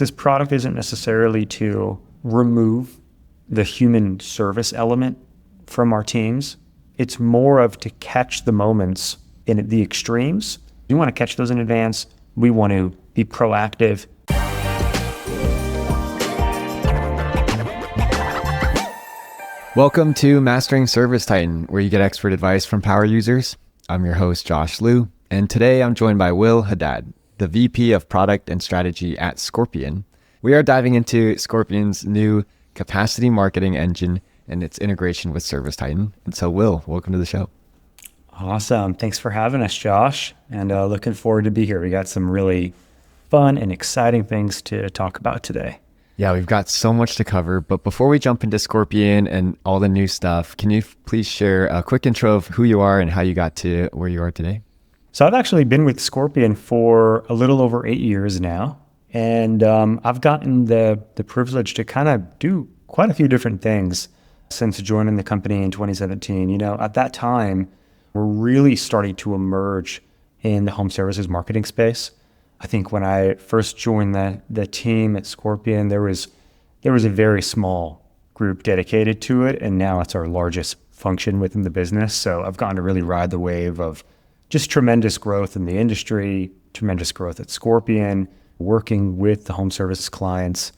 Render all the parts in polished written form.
This product isn't necessarily to remove the human service element from our teams. It's more of to catch the moments in the extremes. We want to catch those in advance. We want to be proactive. Welcome to Mastering ServiceTitan, where you get expert advice from power users. I'm your host, Josh Liu, and today I'm joined by Will Haddad, the VP of Product and Strategy at Scorpion. We are diving into Scorpion's new capacity marketing engine and its integration with ServiceTitan. And so, Will, welcome to the show. Awesome. Thanks for having us, Josh, and looking forward to be here. We got some really fun and exciting things to talk about today. Yeah, we've got so much to cover, but before we jump into Scorpion and all the new stuff, can you please share a quick intro of who you are and how you got to where you are today? So I've actually been with Scorpion for a little over 8 years now, and I've gotten the privilege to kind of do quite a few different things since joining the company in 2017. You know, at that time, we're really starting to emerge in the home services marketing space. I think when I first joined the team at Scorpion, there was a very small group dedicated to it, and now it's our largest function within the business. So I've gotten to really ride the wave of just tremendous growth in the industry, tremendous growth at Scorpion, working with the home services clients.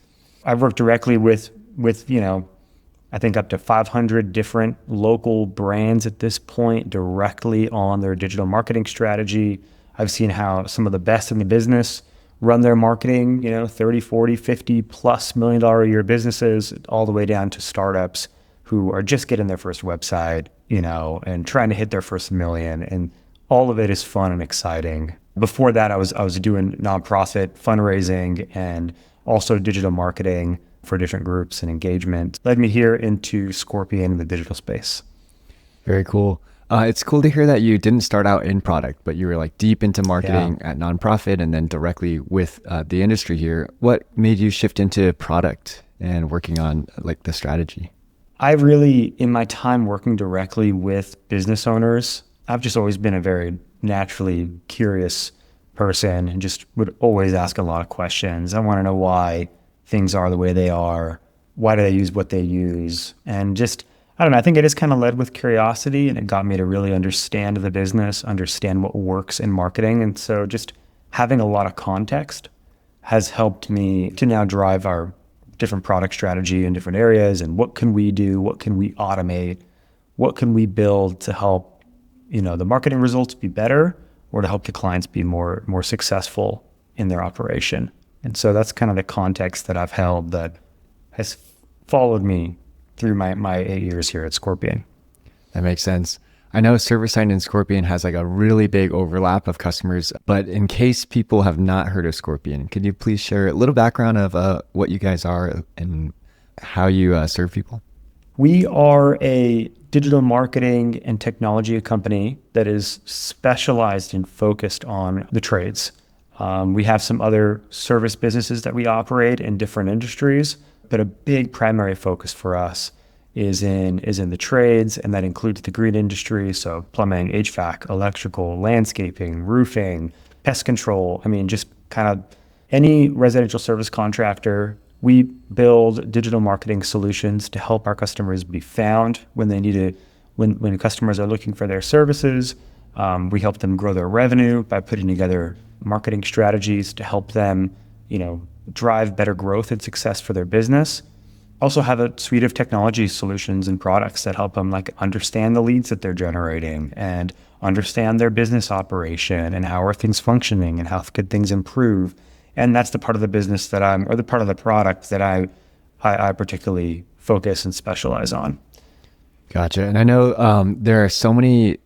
I've worked directly with I think up to 500 different local brands at this point directly on their digital marketing strategy. I've seen how some of the best in the business run their marketing, 30, 40, 50 plus $1 million a year businesses, all the way down to startups who are just getting their first website, and trying to hit their first $1 million. And all of it is fun and exciting. Before that, I was doing nonprofit fundraising and also digital marketing for different groups and engagement. Led me here into Scorpion in the digital space. Very cool. It's cool to hear that you didn't start out in product, but you were like deep into marketing at nonprofit and then directly with the industry here. What made you shift into product and working on like the strategy? I really, in my time working directly with business owners, I've just always been a very naturally curious person and just would always ask a lot of questions. I want to know why things are the way they are. Why do they use what they use? And just, I don't know, I think it is kind of led with curiosity, and it got me to really understand the business, understand what works in marketing. And so just having a lot of context has helped me to now drive our different product strategy in different areas. And what can we do? What can we automate? What can we build to help, the marketing results be better, or to help the clients be more successful in their operation? And so that's kind of the context that I've held that has followed me through my 8 years here at Scorpion. That makes sense. I know ServiceTitan and Scorpion has like a really big overlap of customers, but in case people have not heard of Scorpion, could you please share a little background of what you guys are and how you serve people? We are a digital marketing and technology company that is specialized and focused on the trades. We have some other service businesses that we operate in different industries, but a big primary focus for us is in the trades, and that includes the green industry, so plumbing, HVAC, electrical, landscaping, roofing, pest control. I mean, just kind of any residential service contractor. We build digital marketing solutions to help our customers be found when they need it. When customers are looking for their services, we help them grow their revenue by putting together marketing strategies to help them, drive better growth and success for their business. Also have a suite of technology solutions and products that help them like understand the leads that they're generating and understand their business operation and how are things functioning and how could things improve. And that's the part of the business the part of the product that I particularly focus and specialize on. Gotcha. And I know there are so many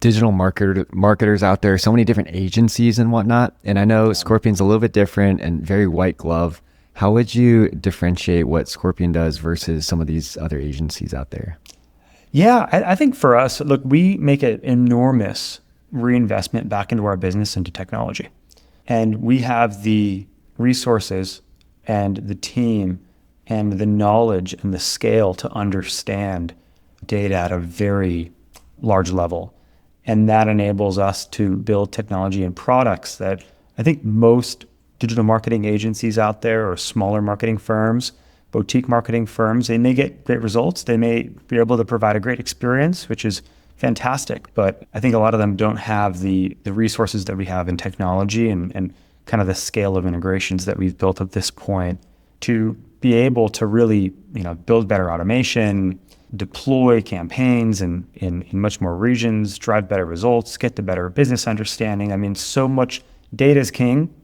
digital marketers out there, so many different agencies and whatnot. And I know Scorpion's a little bit different and very white glove. How would you differentiate what Scorpion does versus some of these other agencies out there? Yeah, I think for us, look, we make an enormous reinvestment back into our business, into technology. And we have the resources and the team and the knowledge and the scale to understand data at a very large level. And that enables us to build technology and products that I think most digital marketing agencies out there or smaller marketing firms, boutique marketing firms. They may get great results. They may be able to provide a great experience, which is fantastic. But I think a lot of them don't have the resources that we have in technology and kind of the scale of integrations that we've built at this point to be able to really, build better automation, deploy campaigns in much more regions, drive better results, get the better business understanding. I mean, so much data is king.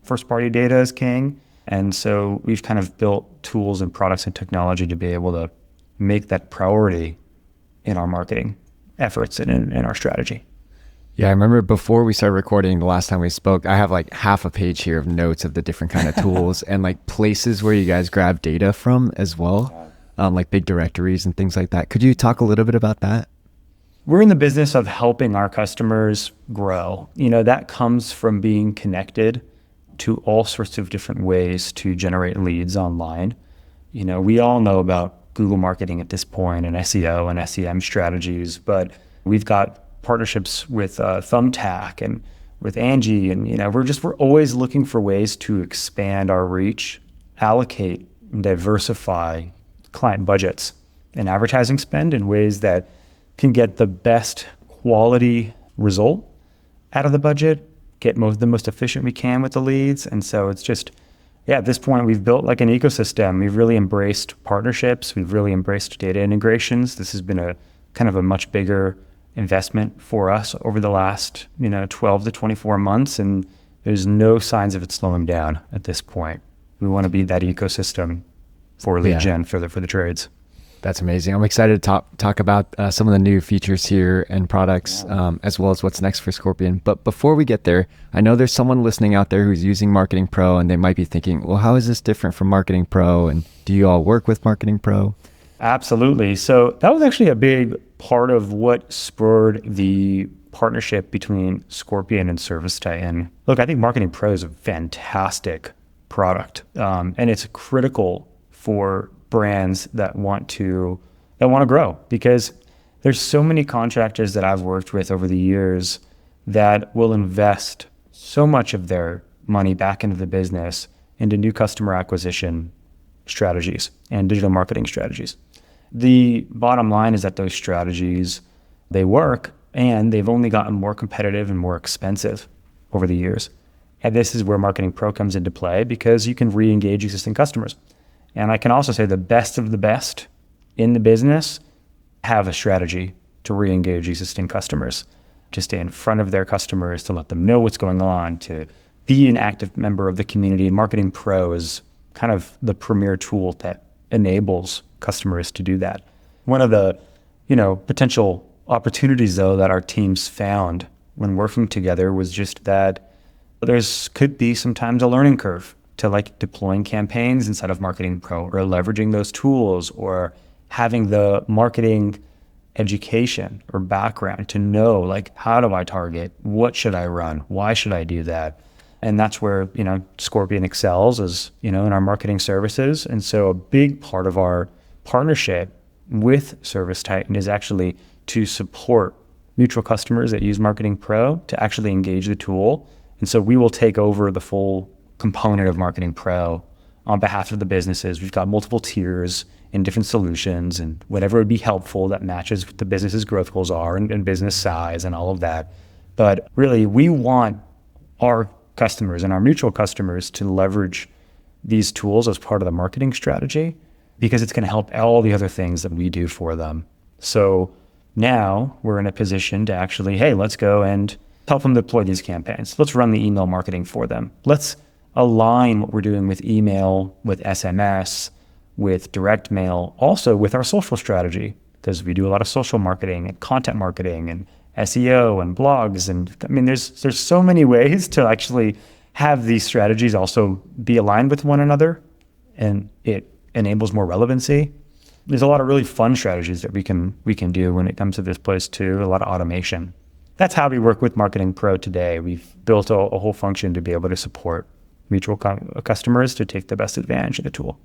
First party data is king. And so we've kind of built tools and products and technology to be able to make that priority in our marketing efforts and in our strategy. Yeah, I remember before we started recording, the last time we spoke, I have like half a page here of notes of the different kind of tools and like places where you guys grab data from as well, like big directories and things like that. Could you talk a little bit about that? We're in the business of helping our customers grow. That comes from being connected to all sorts of different ways to generate leads online. We all know about Google marketing at this point and SEO and SEM strategies, but we've got partnerships with Thumbtack and with Angie, and we're always looking for ways to expand our reach, allocate and diversify client budgets and advertising spend in ways that can get the best quality result out of the budget, get the most efficient we can with the leads. And so it's just, at this point, we've built like an ecosystem. We've really embraced partnerships. We've really embraced data integrations. This has been a kind of a much bigger investment for us over the last, 12 to 24 months. And there's no signs of it slowing down at this point. We want to be that ecosystem for lead gen for the trades. That's amazing. I'm excited to talk about some of the new features here and products, as well as what's next for Scorpion. But before we get there, I know there's someone listening out there who's using Marketing Pro, and they might be thinking, well, how is this different from Marketing Pro? And do you all work with Marketing Pro? Absolutely. So that was actually a big part of what spurred the partnership between Scorpion and ServiceTitan. Look, I think Marketing Pro is a fantastic product, and it's critical for brands that want to grow, because there's so many contractors that I've worked with over the years that will invest so much of their money back into the business, into new customer acquisition strategies and digital marketing strategies. The bottom line is that those strategies, they work, and they've only gotten more competitive and more expensive over the years. And this is where Marketing Pro comes into play, because you can re-engage existing customers. And I can also say the best of the best in the business have a strategy to re-engage existing customers, to stay in front of their customers, to let them know what's going on, to be an active member of the community. And Marketing Pro is kind of the premier tool that enables customers to do that. One of the, potential opportunities, though, that our teams found when working together was just that could be sometimes a learning curve to like deploying campaigns inside of Marketing Pro, or leveraging those tools, or having the marketing education or background to know, like, how do I target? What should I run? Why should I do that? And that's where, Scorpion excels, is, in our marketing services. And so a big part of our partnership with ServiceTitan is actually to support mutual customers that use Marketing Pro to actually engage the tool. And so we will take over the full component of Marketing Pro on behalf of the businesses. We've got multiple tiers and different solutions, and whatever would be helpful that matches what the business's growth goals are and business size and all of that. But really, we want our customers and our mutual customers to leverage these tools as part of the marketing strategy, because it's going to help all the other things that we do for them. So now we're in a position to actually, hey, let's go and help them deploy these campaigns. Let's run the email marketing for them. Let's align what we're doing with email, with SMS, with direct mail, also with our social strategy, because we do a lot of social marketing and content marketing and SEO and blogs. And I mean, there's so many ways to actually have these strategies also be aligned with one another, and it enables more relevancy. There's a lot of really fun strategies that we can do when it comes to this place too, a lot of automation. That's how we work with Marketing Pro today. We've built a whole function to be able to support mutual customers to take the best advantage of the tool.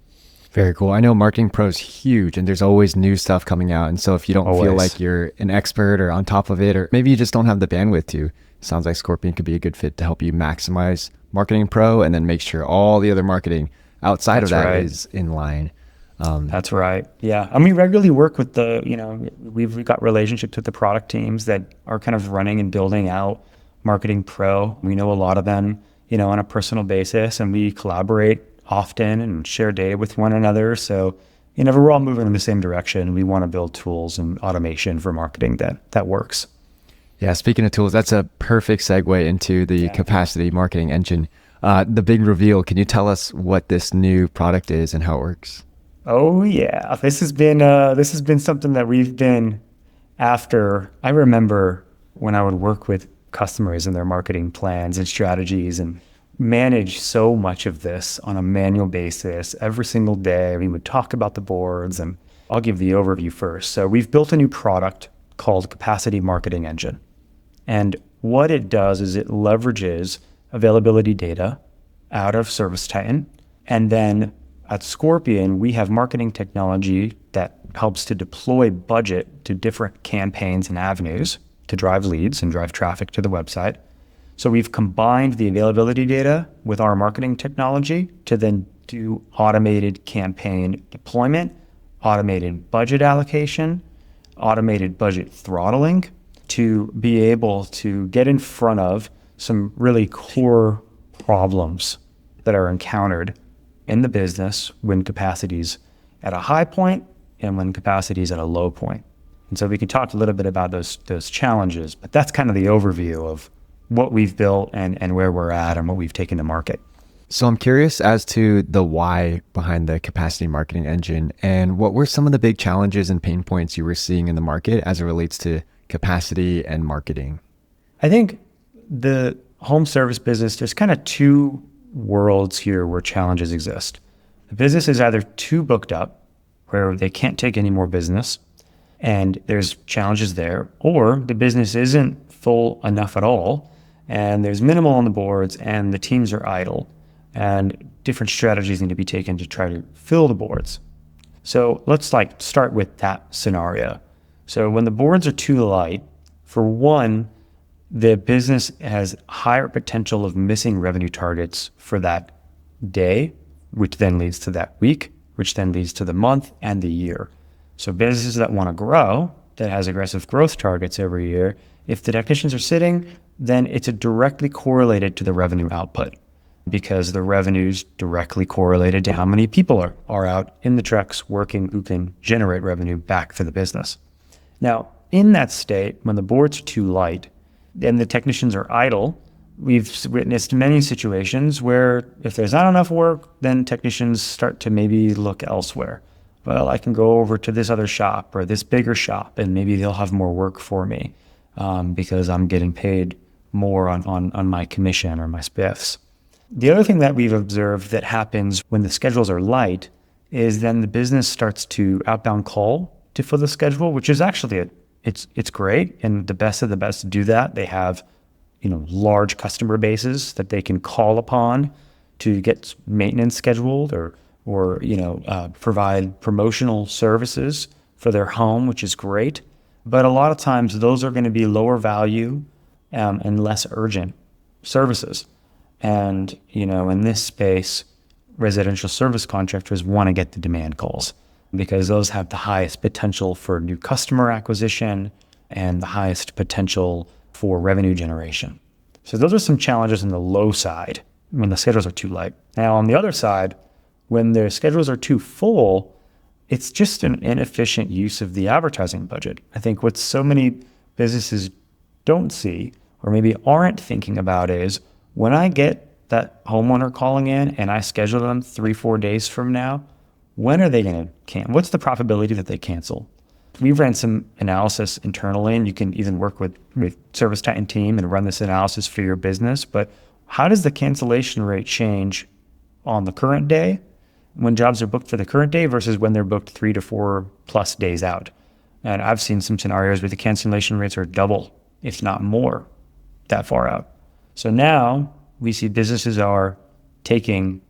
Very cool. I know Marketing Pro is huge and there's always new stuff coming out. And so if you don't feel Always. like you're an expert or on top of it, or maybe you just don't have the bandwidth to, sounds like Scorpion could be a good fit to help you maximize Marketing Pro and then make sure all the other marketing outside of That's that right. is in line. That's right. Yeah. And we regularly work with we've got relationships with the product teams that are kind of running and building out Marketing Pro. We know a lot of them, on a personal basis, and we collaborate often and share data with one another. So, we're all moving in the same direction. We want to build tools and automation for marketing that works. Yeah, speaking of tools, that's a perfect segue into the capacity marketing engine. The big reveal, can you tell us what this new product is and how it works? Oh yeah, this has been something that we've been after. I remember when I would work with customers and their marketing plans and strategies and manage so much of this on a manual basis every single day. We would talk about the boards, and I'll give the overview first. So we've built a new product called Capacity Marketing Engine. And what it does is it leverages availability data out of ServiceTitan, and then at Scorpion, we have marketing technology that helps to deploy budget to different campaigns and avenues to drive leads and drive traffic to the website. So we've combined the availability data with our marketing technology to then do automated campaign deployment, automated budget allocation, automated budget throttling to be able to get in front of some really core problems that are encountered in the business when capacity's at a high point and when capacity's at a low point. And so we can talk a little bit about those challenges, but that's kind of the overview of what we've built and where we're at and what we've taken to market. So I'm curious as to the why behind the capacity marketing engine and what were some of the big challenges and pain points you were seeing in the market as it relates to capacity and marketing? I think the home service business, there's kind of two worlds here where challenges exist. The business is either too booked up where they can't take any more business and there's challenges there, or the business isn't full enough at all and there's minimal on the boards and the teams are idle and different strategies need to be taken to try to fill the boards. So let's start with that scenario. So when the boards are too light, for one, the business has higher potential of missing revenue targets for that day, which then leads to that week, which then leads to the month and the year. So businesses that want to grow, that has aggressive growth targets every year, if the technicians are sitting, then it's directly correlated to the revenue output because the revenue's directly correlated to how many people are out in the trucks working who can generate revenue back for the business. Now, in that state, when the boards are too light, and the technicians are idle, we've witnessed many situations where if there's not enough work, then technicians start to maybe look elsewhere. Well, I can go over to this other shop or this bigger shop and maybe they'll have more work for me because I'm getting paid more on my commission or my spiffs. The other thing that we've observed that happens when the schedules are light is then the business starts to outbound call to fill the schedule, which is actually it's great, and the best of the best do that. They have, large customer bases that they can call upon to get maintenance scheduled or provide promotional services for their home, which is great. But a lot of times those are going to be lower value and less urgent services. And, in this space, residential service contractors want to get the demand calls, because those have the highest potential for new customer acquisition and the highest potential for revenue generation. So those are some challenges on the low side when the schedules are too light. Now, on the other side, when their schedules are too full, it's just an inefficient use of the advertising budget. I think what so many businesses don't see or maybe aren't thinking about is when I get that homeowner calling in and I schedule them 3-4 days from now, when are they going to cancel? What's the probability that they cancel? We've ran some analysis internally, and you can even work with ServiceTitan team and run this analysis for your business. But how does the cancellation rate change on the current day when jobs are booked for the current day versus when they're booked 3 to 4 plus days out? And I've seen some scenarios where the cancellation rates are double, if not more, that far out. So now we see businesses are taking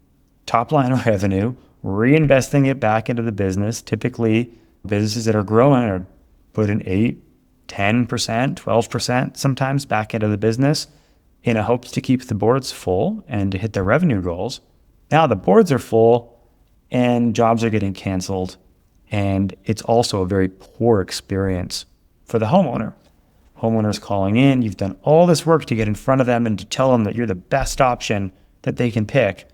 top line revenue, reinvesting it back into the business. Typically, businesses that are growing are putting 8, 10%, 12% sometimes back into the business in a hopes to keep the boards full and to hit their revenue goals. Now the boards are full and jobs are getting canceled. And it's also a very poor experience for the homeowner. Homeowners calling in, you've done all this work to get in front of them and to tell them that you're the best option that they can pick.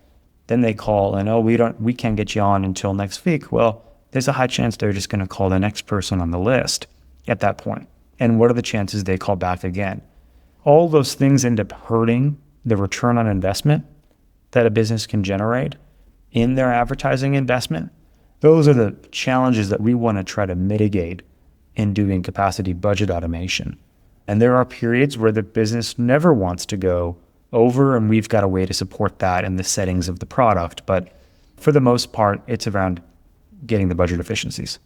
Then they call and, we can't get you on until next week. Well, there's a high chance they're just going to call the next person on the list at that point. And what are the chances they call back again? All those things end up hurting the return on investment that a business can generate in their advertising investment. Those are the challenges that we want to try to mitigate in doing capacity budget automation. And there are periods where the business never wants to go over, and we've got a way to support that in the settings of the product. But for the most part, it's around getting the budget efficiencies.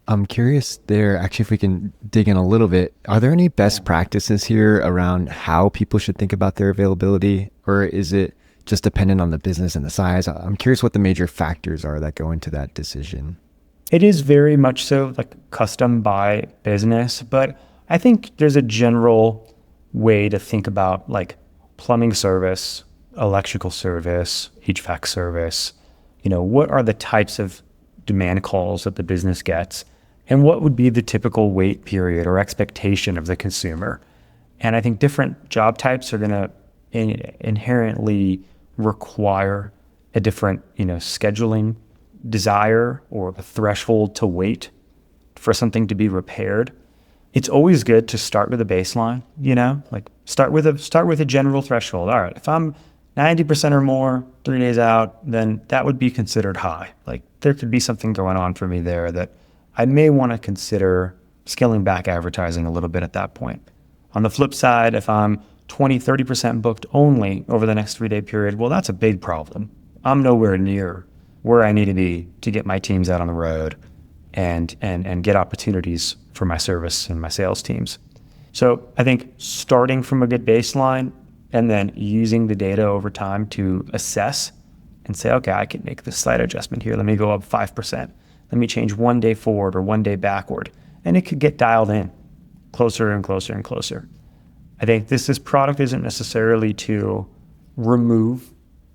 I'm curious there, actually, if we can dig in a little bit, are there any best practices here around how people should think about their availability, or is it just dependent on the business and the size? I'm curious what the major factors are that go into that decision. It is very much so like custom by business, but I think there's a general way to think about like plumbing service, electrical service, HVAC service. What are the types of demand calls that the business gets, and what would be the typical wait period or expectation of the consumer? And I think different job types are going to inherently require a different, scheduling desire or a threshold to wait for something to be repaired. It's always good to start with a baseline, like start with a general threshold. All right, if I'm 90% or more 3 days out, then that would be considered high. Like there could be something going on for me there that I may want to consider scaling back advertising a little bit at that point. On the flip side, if I'm 20, 30% booked only over the next 3-day period, well, that's a big problem. I'm nowhere near where I need to be to get my teams out on the road and get opportunities for my service and my sales teams. So I think starting from a good baseline and then using the data over time to assess and say, okay, I can make this slight adjustment here. Let me go up 5%. Let me change 1 day forward or 1 day backward. And it could get dialed in closer and closer and closer. I think this product isn't necessarily to remove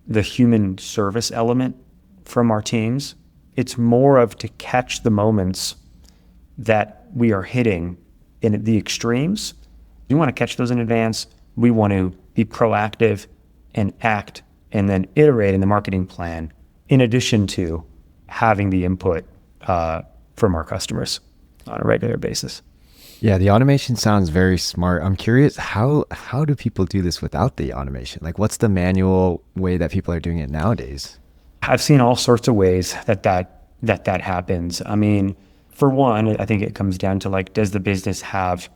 the human service element from our teams. It's more of to catch the moments that we are hitting in the extremes. We want to catch those in advance. We want to be proactive and act and then iterate in the marketing plan in addition to having the input from our customers on a regular basis. Yeah, the automation sounds very smart. I'm curious, how do people do this without the automation? Like, what's the manual way that people are doing it nowadays? I've seen all sorts of ways that happens. I mean, for one, I think it comes down to like, does the business have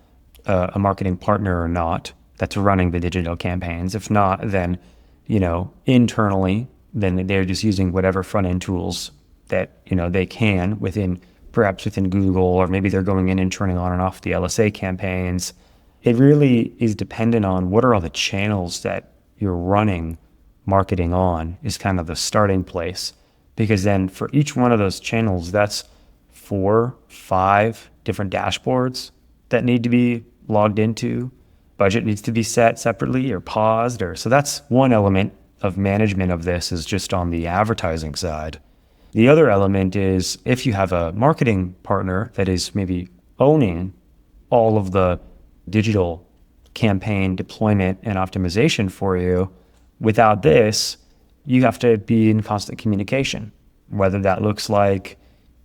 a marketing partner or not that's running the digital campaigns? If not, then, internally, then they're just using whatever front end tools that, they can perhaps within Google, or maybe they're going in and turning on and off the LSA campaigns. It really is dependent on what are all the channels that you're running marketing on is kind of the starting place. Because then for each one of those channels, that's 4, 5 different dashboards that need to be logged into. Budget needs to be set separately or paused. So that's one element of management of this, is just on the advertising side. The other element is if you have a marketing partner that is maybe owning all of the digital campaign deployment and optimization for you, without this, you have to be in constant communication, whether that looks like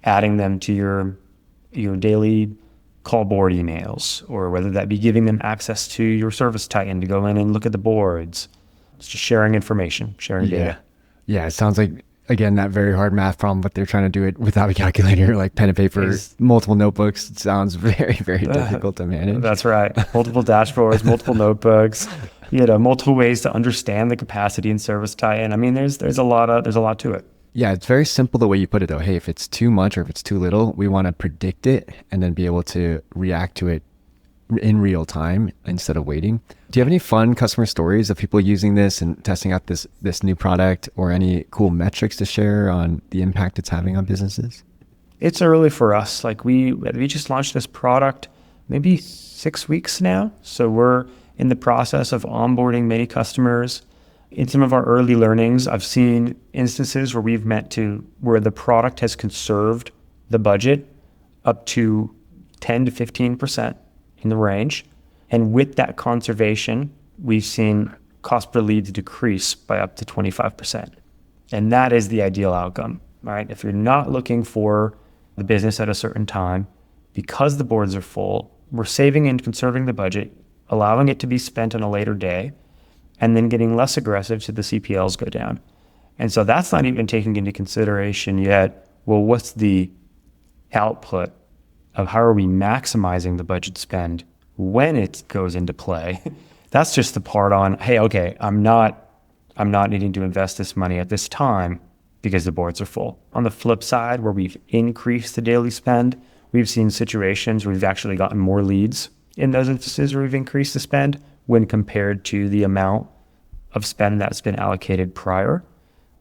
adding them to your daily call board emails, or whether that be giving them access to your ServiceTitan to go in and look at the boards. It's just sharing information, sharing data. Yeah, it sounds like, again, that very hard math problem, but they're trying to do it without a calculator, like pen and paper, multiple notebooks. It sounds very, very difficult to manage. That's right. Multiple dashboards, multiple notebooks, multiple ways to understand the capacity in ServiceTitan. I mean, there's a lot to it. Yeah, it's very simple the way you put it though. Hey, if it's too much or if it's too little, we want to predict it and then be able to react to it in real time instead of waiting. Do you have any fun customer stories of people using this and testing out this new product, or any cool metrics to share on the impact it's having on businesses? It's early for us. Like we just launched this product maybe 6 weeks now. So we're in the process of onboarding many customers. In some of our early learnings, I've seen instances where the product has conserved the budget up to 10 to 15% in the range. And with that conservation, we've seen cost per lead decrease by up to 25%. And that is the ideal outcome, right? If you're not looking for the business at a certain time, because the boards are full, we're saving and conserving the budget, allowing it to be spent on a later day, and then getting less aggressive so the CPLs go down. And so that's not even taking into consideration yet, well, what's the output of how are we maximizing the budget spend when it goes into play? That's just the part on, hey, okay, I'm not needing to invest this money at this time because the boards are full. On the flip side, where we've increased the daily spend, we've seen situations where we've actually gotten more leads in those instances where we've increased the spend when compared to the amount of spend that's been allocated prior,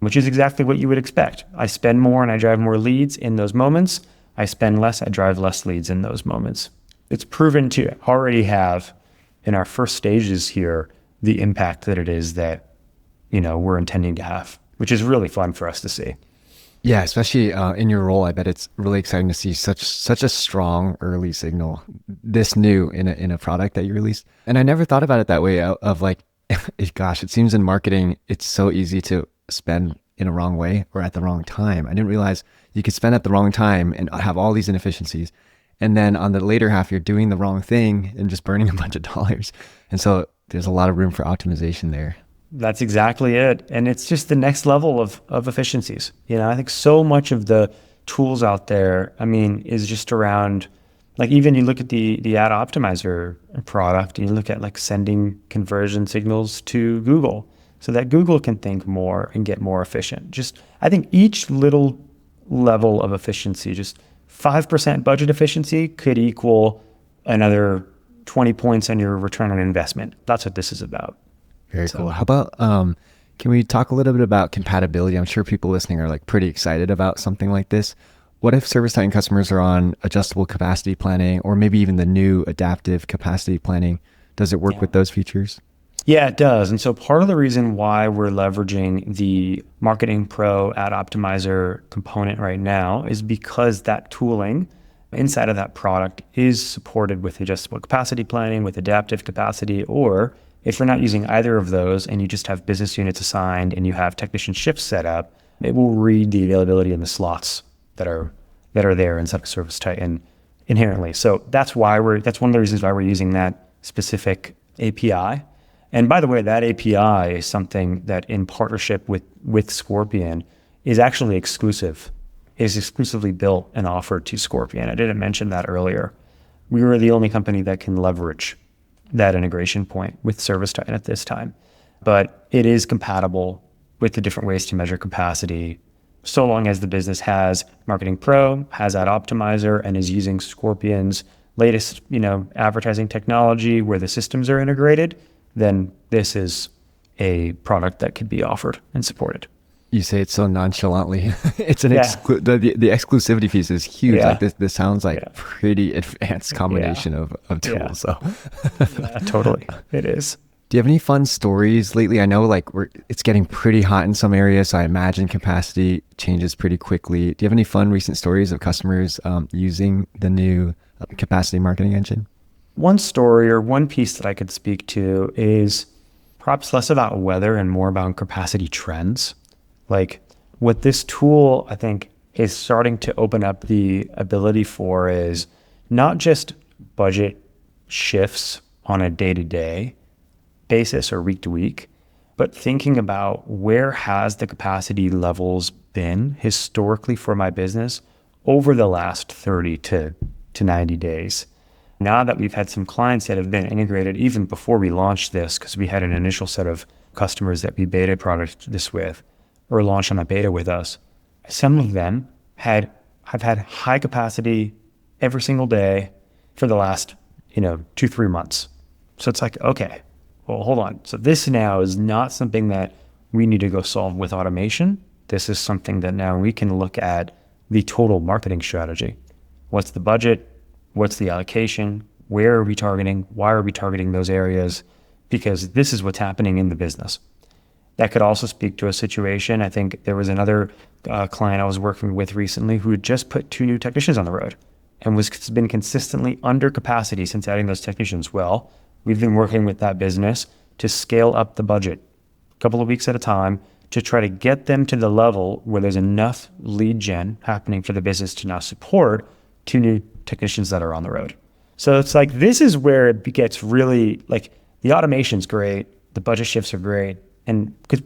which is exactly what you would expect. I spend more and I drive more leads in those moments. I spend less, I drive less leads in those moments. It's proven to already have, in our first stages here, the impact that it is that, we're intending to have, which is really fun for us to see. Yeah, especially in your role, I bet it's really exciting to see such a strong early signal this new in a product that you released. And I never thought about it that way of like, gosh, it seems in marketing, it's so easy to spend in a wrong way or at the wrong time. I didn't realize you could spend at the wrong time and have all these inefficiencies. And then on the later half, you're doing the wrong thing and just burning a bunch of dollars. And so there's a lot of room for optimization there. That's exactly it. And it's just the next level of efficiencies. I think so much of the tools out there, is just around, like even you look at the ad optimizer product, you look at like sending conversion signals to Google so that Google can think more and get more efficient. I think each little level of efficiency, just 5% budget efficiency could equal another 20 points on your return on investment. That's what this is about. Very cool. How about, can we talk a little bit about compatibility? I'm sure people listening are like pretty excited about something like this. What if ServiceTitan customers are on adjustable capacity planning, or maybe even the new adaptive capacity planning? Does it work with those features? Yeah, it does. And so part of the reason why we're leveraging the Marketing Pro Ad Optimizer component right now is because that tooling inside of that product is supported with adjustable capacity planning, with adaptive capacity, or if you're not using either of those and you just have business units assigned and you have technician shifts set up, it will read the availability in the slots that are there inside of ServiceTitan inherently. So that's one of the reasons why we're using that specific API. And by the way, that API is something that in partnership with Scorpion is actually exclusively built and offered to Scorpion. I didn't mention that earlier. We were the only company that can leverage that integration point with ServiceTitan at this time. But it is compatible with the different ways to measure capacity, so long as the business has Marketing Pro, has Ad Optimizer, and is using Scorpion's latest, advertising technology where the systems are integrated, then this is a product that could be offered and supported. You say it so nonchalantly. It's the exclusivity piece is huge. Yeah. Like this sounds like pretty advanced combination of tools. So totally. It is. Do you have any fun stories lately? I know it's getting pretty hot in some areas, so I imagine capacity changes pretty quickly. Do you have any fun recent stories of customers using the new capacity marketing engine? One story or one piece that I could speak to is perhaps less about weather and more about capacity trends. Like what this tool, I think, is starting to open up the ability for is not just budget shifts on a day-to-day basis or week-to-week, but thinking about where has the capacity levels been historically for my business over the last 30 to 90 days. Now that we've had some clients that have been integrated even before we launched this, because we had an initial set of customers that we beta product this with, or launched on a beta with us, some of them have had high capacity every single day for the last 2-3 months. So it's like, okay, well, hold on. So this now is not something that we need to go solve with automation. This is something that now we can look at the total marketing strategy. What's the budget? What's the allocation? Where are we targeting? Why are we targeting those areas? Because this is what's happening in the business. That could also speak to a situation. I think there was another client I was working with recently who had just put 2 new technicians on the road and has been consistently under capacity since adding those technicians. Well, we've been working with that business to scale up the budget a couple of weeks at a time to try to get them to the level where there's enough lead gen happening for the business to now support 2 new technicians that are on the road. So it's like, this is where it gets really like, the automation's great, the budget shifts are great,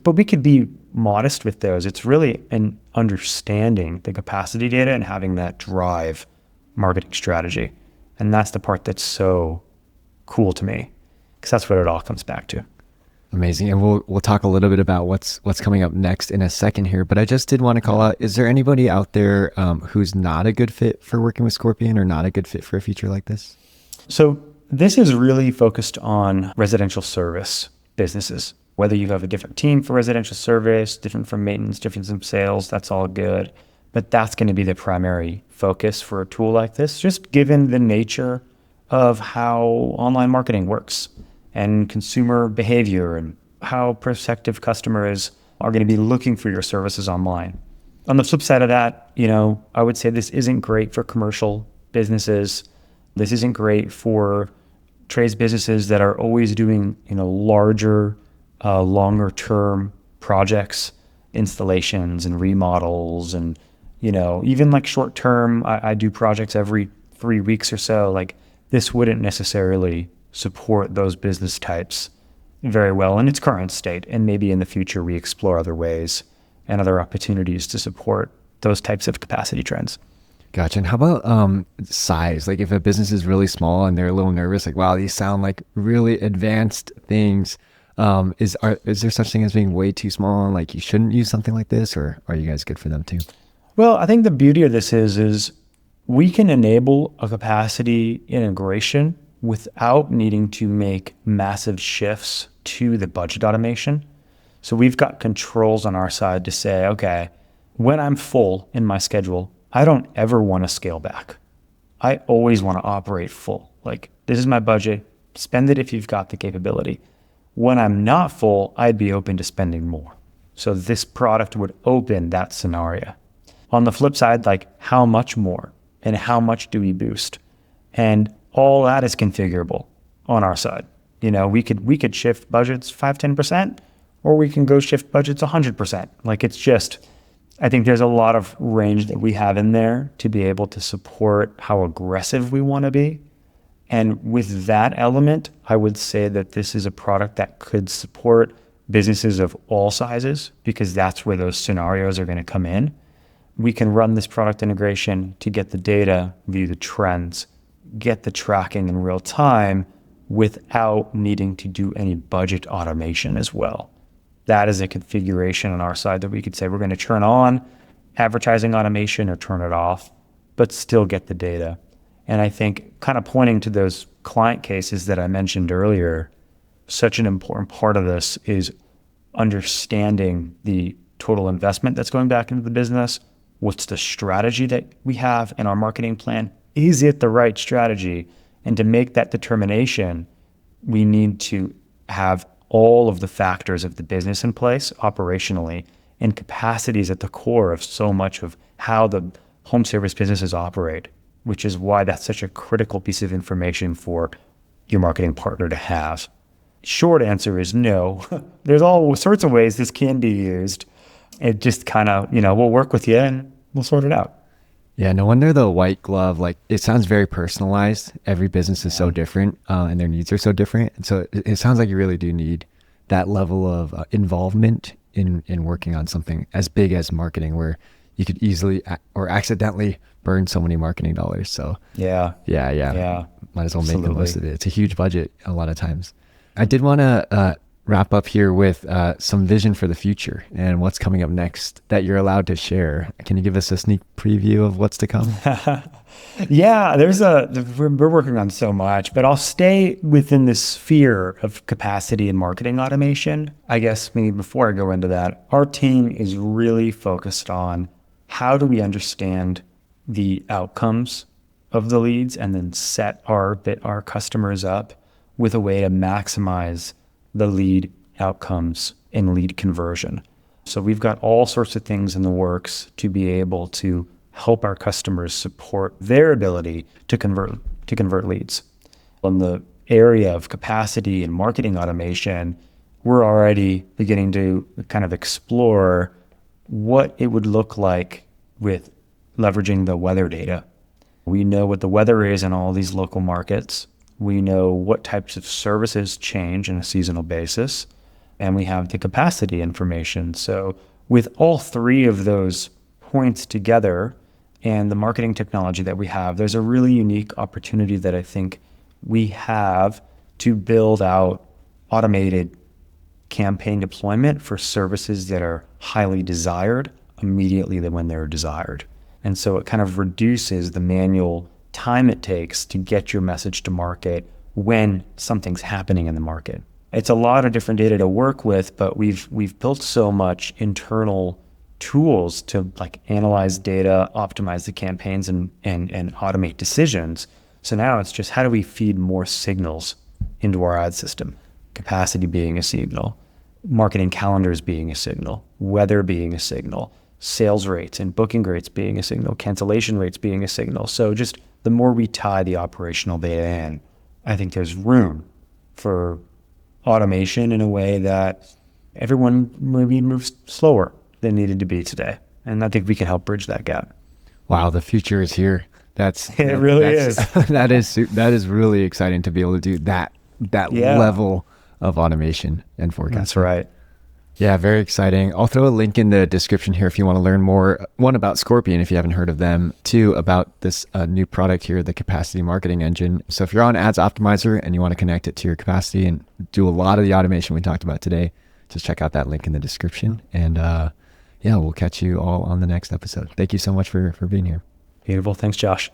but we could be modest with those. It's really an understanding the capacity data and having that drive marketing strategy. And that's the part that's so cool to me, because that's what it all comes back to. Amazing. And we'll talk a little bit about what's coming up next in a second here, but I just did want to call out, is there anybody out there who's not a good fit for working with Scorpion or not a good fit for a feature like this? So this is really focused on residential service businesses. Whether you have a different team for residential service, different from maintenance, different from sales, that's all good. But that's going to be the primary focus for a tool like this, just given the nature of how online marketing works and consumer behavior and how prospective customers are going to be looking for your services online. On the flip side of that, I would say this isn't great for commercial businesses. This isn't great for trades businesses that are always doing, larger, longer term projects, installations and remodels, and, even like short term, I do projects every 3 weeks or so. Like, this wouldn't necessarily support those business types very well in its current state. And maybe in the future, we explore other ways and other opportunities to support those types of capacity trends. Gotcha. And how about size? Like, if a business is really small and they're a little nervous, like, wow, these sound like really advanced things. Is there such thing as being way too small and like you shouldn't use something like this, or are you guys good for them too? Well, I think the beauty of this is we can enable a capacity integration without needing to make massive shifts to the budget automation. So we've got controls on our side to say, okay, when I'm full in my schedule, I don't ever want to scale back. I always want to operate full. Like, this is my budget, spend it if you've got the capability. When I'm not full, I'd be open to spending more. So this product would open that scenario. On the flip side, like, how much more and how much do we boost? And all that is configurable on our side. We could shift budgets 5-10%, or we can go shift budgets 100%. Like, it's just, I think there's a lot of range that we have in there to be able to support how aggressive we want to be. And with that element, I would say that this is a product that could support businesses of all sizes, because that's where those scenarios are going to come in. We can run this product integration to get the data, view the trends, get the tracking in real time without needing to do any budget automation as well. That is a configuration on our side that we could say we're going to turn on advertising automation or turn it off, but still get the data. And I think, kind of pointing to those client cases that I mentioned earlier, such an important part of this is understanding the total investment that's going back into the business. What's the strategy that we have in our marketing plan? Is it the right strategy? And to make that determination, we need to have all of the factors of the business in place operationally, and capacity is at the core of so much of how the home service businesses operate, which is why that's such a critical piece of information for your marketing partner to have. Short answer is no. There's all sorts of ways this can be used. It just kind of, we'll work with you and we'll sort it out. Yeah, no wonder the white glove, like, it sounds very personalized. Every business is so different and their needs are so different. And so it sounds like you really do need that level of involvement in working on something as big as marketing, where you could easily or accidentally burn so many marketing dollars. So yeah. Might as well make the most of it. It's a huge budget a lot of times. I did want to wrap up here with some vision for the future and what's coming up next that you're allowed to share. Can you give us a sneak preview of what's to come? Yeah, we're working on so much, but I'll stay within the sphere of capacity and marketing automation. I guess maybe before I go into that, our team is really focused on how do we understand the outcomes of the leads and then set our customers up with a way to maximize the lead outcomes in lead conversion. So we've got all sorts of things in the works to be able to help our customers support their ability to convert leads. In the area of capacity and marketing automation, we're already beginning to kind of explore what it would look like with leveraging the weather data. We know what the weather is in all these local markets. We know what types of services change on a seasonal basis, and we have the capacity information. So with all three of those points together and the marketing technology that we have, there's a really unique opportunity that I think we have to build out automated campaign deployment for services that are highly desired immediately when they're desired. And so it kind of reduces the manual time it takes to get your message to market when something's happening in the market. It's a lot of different data to work with, but we've built so much internal tools to like analyze data, optimize the campaigns, and automate decisions. So now it's just how do we feed more signals into our ad system? Capacity being a signal, marketing calendars being a signal, weather being a signal, sales rates and booking rates being a signal, cancellation rates being a signal. So just the more we tie the operational data in, I think there's room for automation in a way that everyone maybe moves slower than needed to be today. And I think we can help bridge that gap. Wow, the future is here. It really is. That is really exciting to be able to do that level of automation and forecasting. That's right. Yeah, very exciting. I'll throw a link in the description here if you want to learn more. One, about Scorpion, if you haven't heard of them. Two, about this new product here, the Capacity Marketing Engine. So if you're on Ads Optimizer and you want to connect it to your capacity and do a lot of the automation we talked about today, just check out that link in the description. And we'll catch you all on the next episode. Thank you so much for being here. Beautiful. Thanks, Josh.